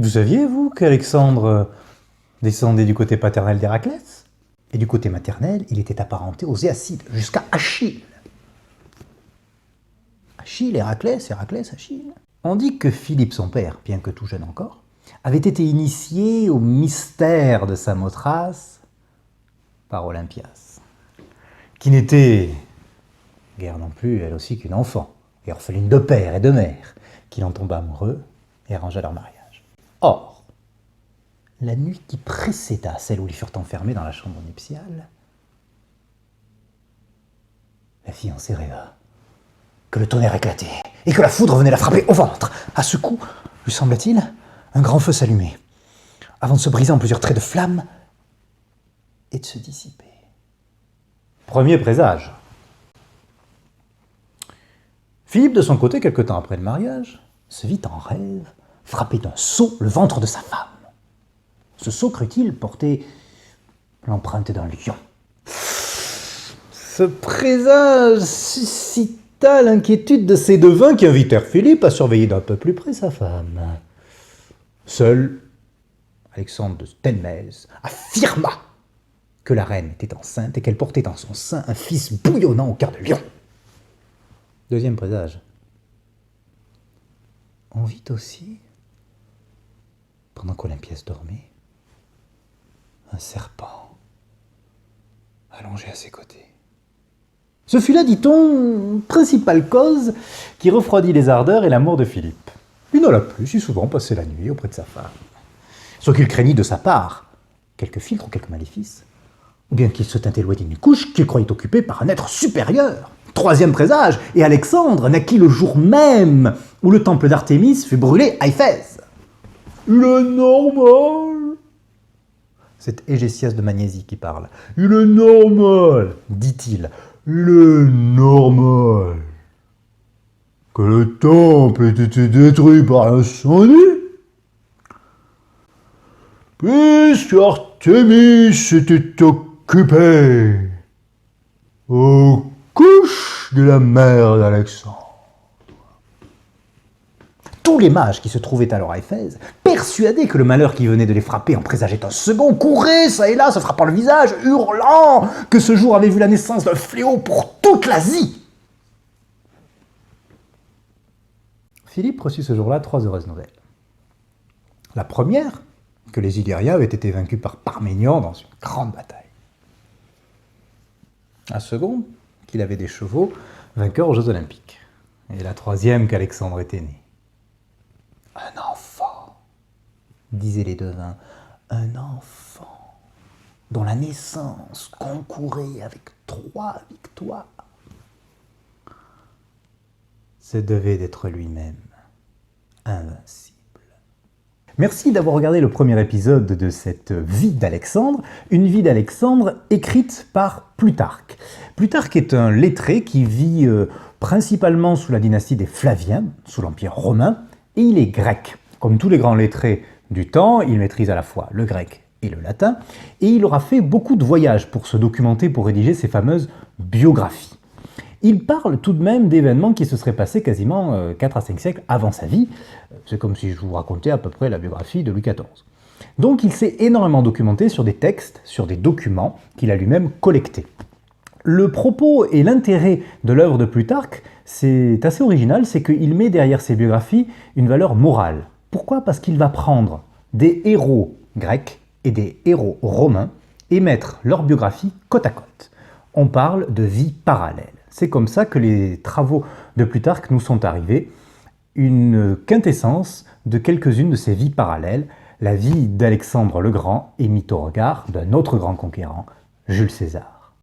Vous saviez, vous, qu'Alexandre descendait du côté paternel d'Héraclès? Et du côté maternel, il était apparenté aux Éacides, jusqu'à Achille. Achille, Héraclès, Héraclès, Achille. On dit que Philippe, son père, bien que tout jeune encore, avait été initié au mystère de Samothrace par Olympias, qui n'était guère non plus, elle aussi, qu'une enfant, et orpheline de père et de mère, qui en tomba amoureux et arrangea leur mariage. Or, la nuit qui précéda celle où ils furent enfermés dans la chambre nuptiale, la fiancée rêva que le tonnerre éclatait et que la foudre venait la frapper au ventre. À ce coup, lui sembla-t-il, un grand feu s'allumait, avant de se briser en plusieurs traits de flamme et de se dissiper. Premier présage. Philippe, de son côté, quelque temps après le mariage, se vit en rêve frapper d'un sceau le ventre de sa femme. Ce sceau, crut-il, portait l'empreinte d'un lion. Ce présage suscita l'inquiétude de ces devins qui invitèrent Philippe à surveiller d'un peu plus près sa femme. Seul Alexandre de Stenmès affirma que la reine était enceinte et qu'elle portait en son sein un fils bouillonnant au cœur de lion. Deuxième présage. On vit aussi, pendant qu'Olympias dormait, un serpent allongé à ses côtés. Ce fut là, dit-on, principale cause qui refroidit les ardeurs et l'amour de Philippe. Il n'alla plus si souvent passer la nuit auprès de sa femme. Ce qu'il craignit de sa part, quelques filtres ou quelques maléfices, ou bien qu'il se tint éloigné d'une couche qu'il croyait occupée par un être supérieur. Troisième présage, et Alexandre naquit le jour même où le temple d'Artémis fut brûlé à Éphèse. Il est normal. C'est Égésias de Magnésie qui parle. Il est normal, dit-il. Il est normal que le temple ait été détruit par l'incendie, puisque Artémis était occupée aux couches de la mère d'Alexandre. Tous les mages qui se trouvaient alors à Éphèse, persuadés que le malheur qui venait de les frapper en présageait un second, couraient ça et là, se frappant le visage, hurlant que ce jour avait vu la naissance d'un fléau pour toute l'Asie. Philippe reçut ce jour-là 3 heureuses nouvelles. La première, que les Illyriens avaient été vaincus par Parménion dans une grande bataille. La seconde, qu'il avait des chevaux vainqueurs aux Jeux Olympiques. Et la troisième, qu'Alexandre était né. Un enfant, disaient les devins, un enfant dont la naissance concourait avec 3 victoires. Ce devait d'être lui-même invincible. Merci d'avoir regardé le premier épisode de cette vie d'Alexandre, une vie d'Alexandre écrite par Plutarque. Plutarque est un lettré qui vit principalement sous la dynastie des Flaviens, sous l'Empire romain, et il est grec. Comme tous les grands lettrés du temps, il maîtrise à la fois le grec et le latin, et il aura fait beaucoup de voyages pour se documenter, pour rédiger ses fameuses biographies. Il parle tout de même d'événements qui se seraient passés quasiment 4 à 5 siècles avant sa vie. C'est comme si je vous racontais à peu près la biographie de Louis XIV. Donc il s'est énormément documenté sur des textes, sur des documents qu'il a lui-même collectés. Le propos et l'intérêt de l'œuvre de Plutarque, c'est assez original, c'est qu'il met derrière ses biographies une valeur morale. Pourquoi ? Parce qu'il va prendre des héros grecs et des héros romains et mettre leurs biographies côte à côte. On parle de vie parallèle. C'est comme ça que les travaux de Plutarque nous sont arrivés, une quintessence de quelques-unes de ces vies parallèles, la vie d'Alexandre le Grand est mise au regard d'un autre grand conquérant, Jules César.